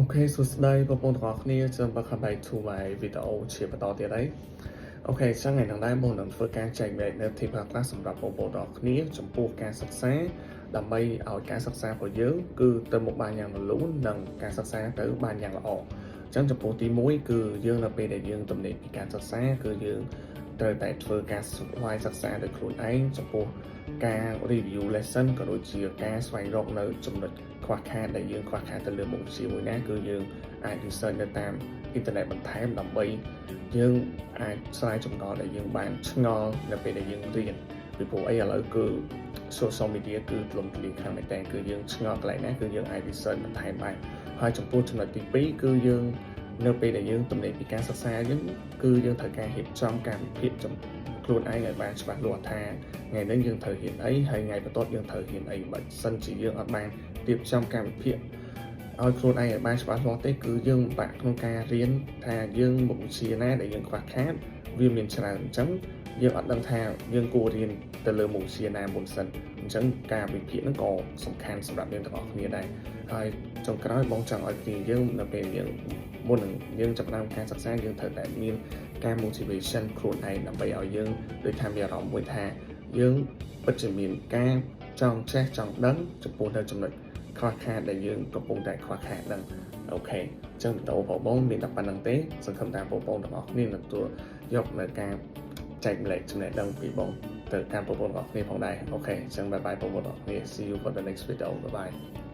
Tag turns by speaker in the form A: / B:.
A: Okay សួស្តីបងប្អូនទាំងអស់គ្នាសូមwelcome back to my video ជាបន្តទៀតហើយអូខេចឹងថ្ងៃនេះបងនឹងធ្វើការចែកម្លែកនៅ tip class សម្រាប់បងប្អូនទាំងអស់គ្នាចំពោះការសិក្សាដើម្បីឲ្យការសិក្សារបស់យើងគឺទៅមុខបានយ៉ាងរលូននិងការសិក្សាទៅបានយ៉ាងល្អចឹងចំពោះទី1គឺយើងនៅពេលដែលយើងទំនេរពីការសិក្សាគឺយើងត្រូវតែធ្វើការស្វែងសិក្សាដោយខ្លួនឯងចំពោះការ review lesson ក៏ដូចជាការស្វែងរកនៅចំណុចខ្វះខាតដែលយើងខ្វះខាតទៅលើមុខវិជ្ជាមួយណាគឺយើងអាច research នៅតាមអ៊ីនធឺណិតបន្ថែមដើម្បីយើងអាចស្រាយចម្ងល់ដែលយើងបានឆ្ងល់នៅពេលដែលយើងរៀនពីព្រោះអីឥឡូវគឺ social media គឺទូលំទូលាយខ្លាំងមែនតើគឺយើងឆ្ងល់កន្លែងណាគឺយើងអាច research បន្ថែមបានហើយចំពោះចំណុចទី2គឺយើងនៅពេលដែលយើងទំនេរពីការសិក្សាយើងគឺយើងត្រូវការរៀបចំការវិភាគខ្លួនឯងឲ្យបានច្បាស់លាស់ថាថ្ងៃនេះយើងត្រូវរៀនអីហើយថ្ងៃបន្ទាប់យើងត្រូវរៀនអីបើសិនជាយើងអត់បានរៀបចំការវិភាគឲ្យខ្លួនឯងឲ្យបានច្បាស់លាស់ទេគឺយើងបាក់ក្នុងការរៀនថាយើងមុខវិជ្ជាណាដែលយើងខ្វះខាតវាមានច្រើនអញ្ចឹងយើងអត់ដឹងថាយើងគួររៀនទៅលើមុខវិជ្ជាណាមុនសិនអញ្ចឹងការវិភាគហ្នឹងក៏សំខាន់សម្រាប់យើងទាំងអស់គ្នាដែរហើយចុងក្រោយបងចង់ឲ្យគ្នាយើងនៅពេលយើងមុននឹងយើងចាប់ផ្ដើមការសិក្សាយើងត្រូវតែមានការ motivation ខ្លួនឯងដើម្បីឲ្យយើងដូចថាមានអារម្មណ៍មួយថាយើងពិតជាមានការចង់ចេះចង់ដឹងចំពោះនៅចំណុចខ្វះខាតដែលយើងកំពុងតែខ្វះខាតហ្នឹងអូខេអញ្ចឹងបន្តបងមានតែប៉ុណ្្នឹងទេសង្ឃឹមថាបងប្អូនទាំងអស់គ្នានឹងទទួលយកនៅការចែកម្លែកចំណេះដឹងពីបងទៅកាន់បងប្អូនទាំងអស់គ្នាផងដែរអូខេអញ្ចឹងបាយបាយបងប្អូនទាំងអស់គ្នា see you for the next video bye bye